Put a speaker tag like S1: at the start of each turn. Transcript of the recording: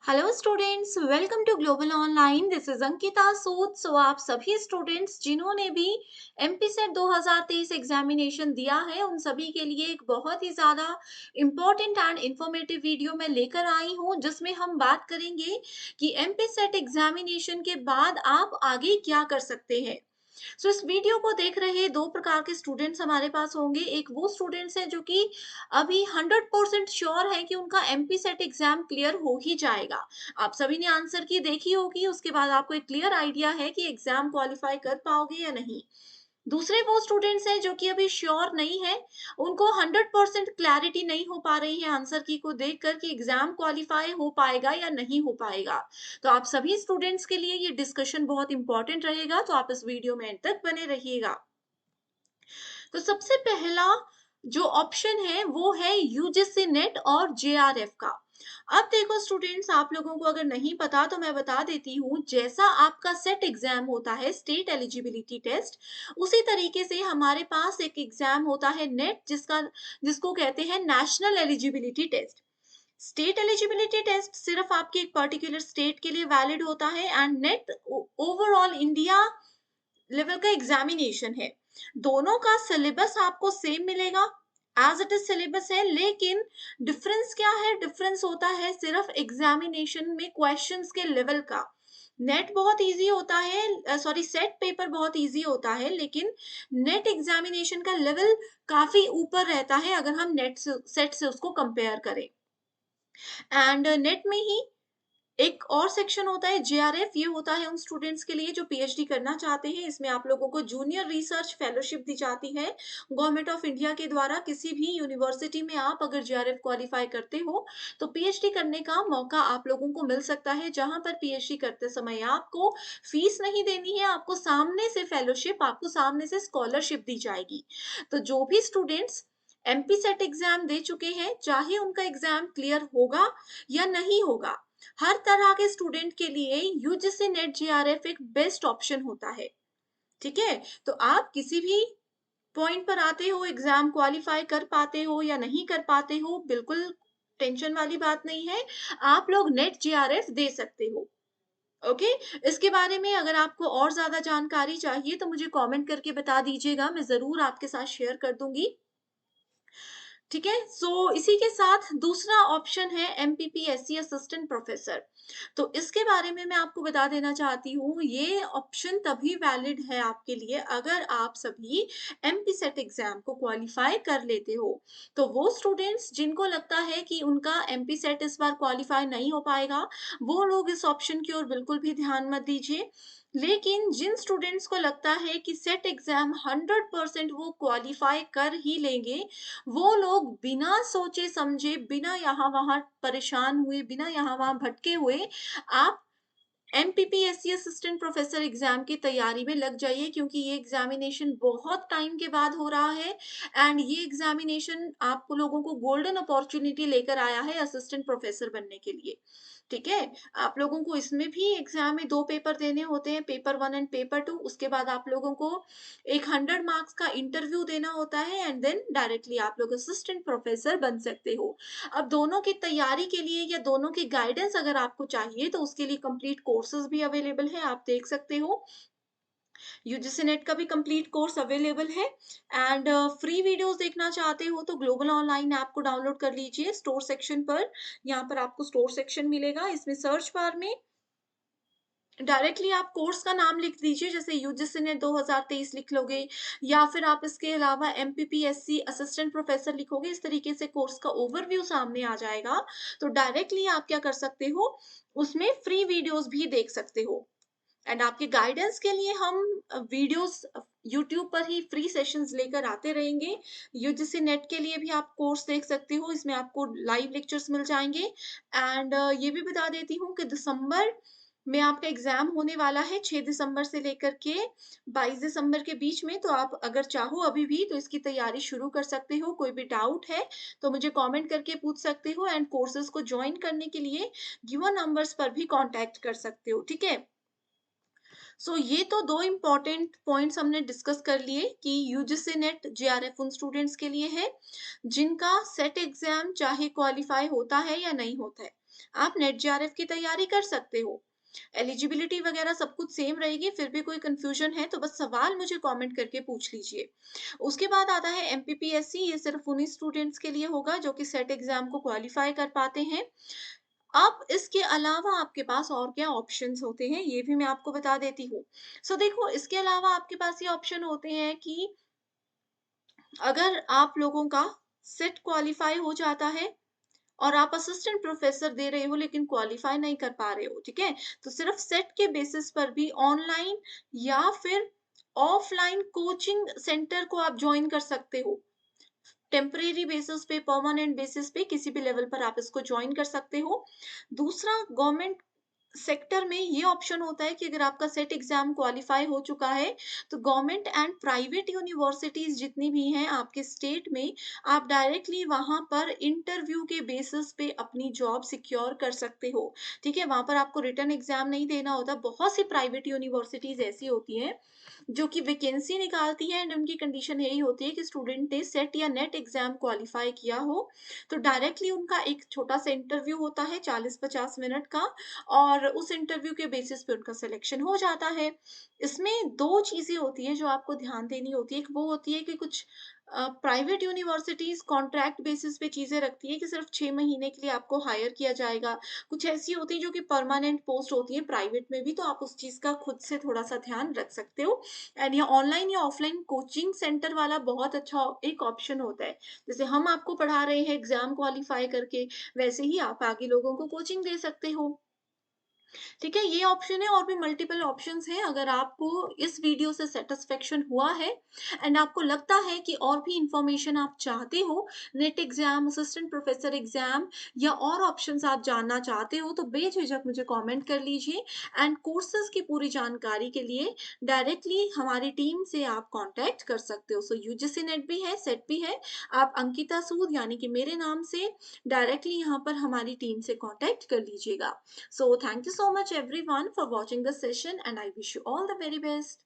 S1: Hello students, welcome to global online. This is Ankita Sood. So आप सभी students जिन्होंने भी एमपी सेट 2023 एग्जामिनेशन दिया है उन सभी के लिए एक बहुत ही ज़्यादा इम्पोर्टेंट एंड इंफॉर्मेटिव वीडियो मैं लेकर आई हूँ, जिसमें हम बात करेंगे कि एमपी सेट एग्जामिनेशन के बाद आप आगे क्या कर सकते हैं। इस वीडियो को देख रहे दो प्रकार के स्टूडेंट्स हमारे पास होंगे। एक वो स्टूडेंट्स हैं जो कि अभी 100% श्योर है कि उनका एमपी सेट एग्जाम क्लियर हो ही जाएगा। आप सभी ने आंसर की देखी होगी, उसके बाद आपको एक क्लियर आइडिया है कि एग्जाम क्वालिफाई कर पाओगे या नहीं। दूसरे वो स्टूडेंट्स हैं जो कि अभी श्योर नहीं है, उनको 100% क्लैरिटी नहीं हो पा रही है आंसर की को देखकर कि एग्जाम क्वालिफाई हो पाएगा या नहीं हो पाएगा। तो आप सभी स्टूडेंट्स के लिए ये डिस्कशन बहुत इंपॉर्टेंट रहेगा, तो आप इस वीडियो में एंड तक बने रहिएगा। तो सबसे पहला जो ऑप्शन है वो है यूजीसी नेट और जेआरएफ का। अब देखो स्टूडेंट्स, आप लोगों को अगर नहीं पता तो मैं बता देती हूँ। जैसा आपका सेट एग्जाम होता है, स्टेट एलिजिबिलिटी टेस्ट, उसी तरीके से हमारे पास एक एग्जाम होता है नेट, जिसको कहते हैं national eligibility test. State eligibility test सिर्फ आपके एक पर्टिकुलर स्टेट के लिए वैलिड होता है, and net overall India level का एग्जामिनेशन है। दोनों का सिलेबस आपको सेम मिलेगा, एज इट इज सिलेबस है, लेकिन डिफरेंस क्या है? डिफरेंस होता है सिर्फ एग्जामिनेशन में क्वेश्चंस के लेवल का। नेट बहुत इजी होता है, सॉरी सेट पेपर बहुत इजी होता है, लेकिन नेट एग्जामिनेशन का लेवल काफी ऊपर रहता है अगर हम नेट से सेट से उसको कंपेयर करें। एंड नेट में ही एक और सेक्शन होता है जेआरएफ। ये होता है उन स्टूडेंट्स के लिए जो पीएचडी करना चाहते हैं। इसमें आप लोगों को जूनियर रिसर्च फेलोशिप दी जाती है गवर्नमेंट ऑफ इंडिया के द्वारा। किसी भी यूनिवर्सिटी में आप अगर जेआरएफ क्वालिफाई करते हो तो पीएचडी करने का मौका आप लोगों को मिल सकता है, जहां पर पीएचडी करते समय आपको फीस नहीं देनी है, आपको सामने से फेलोशिप, आपको सामने से स्कॉलरशिप दी जाएगी। तो जो भी स्टूडेंट्स एमपी सेट एग्जाम दे चुके हैं, चाहे उनका एग्जाम क्लियर होगा या नहीं होगा, हर तरह के स्टूडेंट के लिए यूजीसी नेट जेआरएफ एक बेस्ट ऑप्शन होता है। ठीक है, तो आप किसी भी पॉइंट पर आते हो, एग्जाम क्वालिफाई कर पाते हो या नहीं कर पाते हो, बिल्कुल टेंशन वाली बात नहीं है। आप लोग नेट जेआरएफ दे सकते हो। ओके, इसके बारे में अगर आपको और ज्यादा जानकारी चाहिए तो मुझे कमेंट करके बता दीजिएगा, मैं जरूर आपके साथ शेयर कर दूंगी। ठीक है, सो इसी के साथ दूसरा ऑप्शन है एमपीपीएससी असिस्टेंट प्रोफेसर। तो इसके बारे में मैं आपको बता देना चाहती हूँ, ये ऑप्शन तभी वैलिड है आपके लिए अगर आप सभी एमपी सेट एग्जाम को क्वालिफाई कर लेते हो। तो वो स्टूडेंट्स जिनको लगता है कि उनका एमपी सेट इस बार क्वालिफाई नहीं हो पाएगा, वो लोग इस ऑप्शन की ओर बिल्कुल भी ध्यान मत दीजिए। लेकिन जिन स्टूडेंट्स को लगता है कि सेट एग्जाम 100% वो क्वालिफाई कर ही लेंगे, वो लोग बिना सोचे समझे, बिना यहाँ वहाँ परेशान हुए, बिना यहाँ वहाँ भटके हुए, आप एमपीपीएससी असिस्टेंट प्रोफेसर एग्जाम की तैयारी में लग जाइए, क्योंकि ये एग्जामिनेशन बहुत टाइम के बाद हो रहा है। एंड ये एग्जामिनेशन आप लोगों को गोल्डन अपॉर्चुनिटी लेकर आया है असिस्टेंट प्रोफेसर बनने के लिए। ठीक है, आप लोगों को इसमें भी एग्जाम में दो पेपर देने होते हैं, पेपर 1 एंड पेपर 2। उसके बाद आप लोगों को एक 100 मार्क्स का इंटरव्यू देना होता है, एंड देन डायरेक्टली आप लोग असिस्टेंट प्रोफेसर बन सकते हो। अब दोनों की तैयारी के लिए या दोनों की गाइडेंस अगर आपको चाहिए तो उसके लिए कंप्लीट कोर्सेज भी अवेलेबल है, आप देख सकते हो। यूजीसी नेट का भी कंप्लीट कोर्स अवेलेबल है। एंड फ्री वीडियोस देखना चाहते हो तो ग्लोबल ऑनलाइन ऐप को डाउनलोड कर लीजिए। स्टोर सेक्शन पर, यहाँ पर आपको स्टोर सेक्शन मिलेगा, इसमें सर्च बार में डायरेक्टली आप कोर्स का नाम लिख दीजिए, जैसे यूजीसी नेट 2023 लिख लोगे, या फिर आप इसके अलावा एमपीपीएससी असिस्टेंट प्रोफेसर लिखोगे। इस तरीके से कोर्स का ओवरव्यू सामने आ जाएगा। तो डायरेक्टली आप क्या कर सकते हो, उसमें फ्री वीडियोस भी देख सकते हो। एंड आपके गाइडेंस के लिए हम वीडियोस यूट्यूब पर ही फ्री सेशंस लेकर आते रहेंगे। यूजीसी नेट के लिए भी आप कोर्स देख सकते हो, इसमें आपको लाइव लेक्चर्स मिल जाएंगे। एंड ये भी बता देती हूँ कि दिसंबर में आपका एग्जाम होने वाला है, 6 दिसंबर से लेकर के 22 दिसंबर के बीच में। तो आप अगर चाहो अभी भी तो इसकी तैयारी शुरू कर सकते हो। कोई भी डाउट है तो मुझे कमेंट करके पूछ सकते हो, एंड कोर्सेज को ज्वाइन करने के लिए गिवन नंबर्स पर भी कांटेक्ट कर सकते हो। ठीक है, ये तो दो इम्पॉर्टेंट पॉइंट्स हमने डिस्कस कर लिए कि यूजीसी नेट जेआरएफ उन स्टूडेंट्स के लिए है जिनका सेट एग्जाम चाहे क्वालिफाई होता है या नहीं होता है। आप नेट जेआरएफ की तैयारी कर सकते हो। एलिजिबिलिटी वगैरह सब कुछ सेम रहेगी, फिर भी कोई कंफ्यूजन है तो बस सवाल मुझे कमेंट करके पूछ लीजिए। उसके बाद आता है एमपीपीएससी, ये सिर्फ उन्हीं स्टूडेंट्स के लिए होगा जो कि सेट एग्जाम को क्वालिफाई कर पाते हैं। अब इसके अलावा आपके पास और क्या ऑप्शंस होते हैं, ये भी मैं आपको बता देती हूँ। सो देखो, इसके अलावा आपके पास ये ऑप्शन होते हैं कि अगर आप लोगों का सेट क्वालिफाई हो जाता है और आप असिस्टेंट प्रोफेसर दे रहे हो लेकिन क्वालिफाई नहीं कर पा रहे हो, ठीक है? तो सिर्फ सेट के बेसिस पर भी ऑनलाइन या फिर ऑफलाइन कोचिंग सेंटर को आप जॉइन कर सकते हो। टेम्परेरी बेसिस पे, परमानेंट बेसिस पे किसी भी लेवल पर आप इसको जॉइन कर सकते हो। दूसरा, गवर्नमेंट सेक्टर में ये ऑप्शन होता है कि अगर आपका सेट एग्जाम क्वालिफाई हो चुका है तो गवर्नमेंट एंड प्राइवेट यूनिवर्सिटीज जितनी भी हैं आपके स्टेट में, आप डायरेक्टली वहां पर इंटरव्यू के बेसिस पे अपनी जॉब सिक्योर कर सकते हो। ठीक है, वहां पर आपको रिटर्न एग्जाम नहीं देना होता। बहुत सी प्राइवेट यूनिवर्सिटीज ऐसी होती हैं जो कि वैकेंसी निकालती है एंड उनकी कंडीशन यही होती है कि स्टूडेंट ने सेट या नेट एग्जाम क्वालिफाई किया हो। तो डायरेक्टली उनका एक छोटा सा इंटरव्यू होता है 40-50 मिनट का, और उस इंटरव्यू के बेसिस पे उनका सिलेक्शन हो जाता है। इसमें 2 चीज़ें होती हैं जो आपको ध्यान देनी होती है। एक वो होती है कि कुछ प्राइवेट यूनिवर्सिटीज़ कॉन्ट्रैक्ट बेसिस पे चीज़ें रखती है कि सिर्फ़ 6 महीने के लिए आपको हायर किया जाएगा। कुछ ऐसी होती है जो कि परमानेंट पोस्ट होती है प्राइवेट में भी, तो आप उस चीज़ का खुद से थोड़ा-सा ध्यान रख सकते हो। एंड ये ऑनलाइन या ऑफलाइन कोचिंग सेंटर वाला बहुत अच्छा एक ऑप्शन होता है। जैसे हम आपको पढ़ा रहे हैं एग्ज़ाम क्वालिफाई करके, वैसे ही आप आगे लोगों को कोचिंग दे सकते हो। ठीक है, ये ऑप्शन है, और भी मल्टीपल ऑप्शंस हैं। अगर आपको इस वीडियो से सैटिस्फैक्शन हुआ है एंड आपको लगता है कि और भी इंफॉर्मेशन आप चाहते हो, net exam, assistant professor exam या और ऑप्शंस आप जानना चाहते हो, तो बेझिझक मुझे कमेंट कर लीजिए। एंड कोर्सेज की पूरी जानकारी के लिए डायरेक्टली हमारी टीम से आप कांटेक्ट कर सकते हो। सो यूजीसी नेट भी है, सेट भी है। आप अंकिता सूद यानी कि मेरे नाम से डायरेक्टली यहाँ पर हमारी टीम से कांटेक्ट कर लीजिएगा। So thank you so much everyone for watching the session and I wish you all the very best.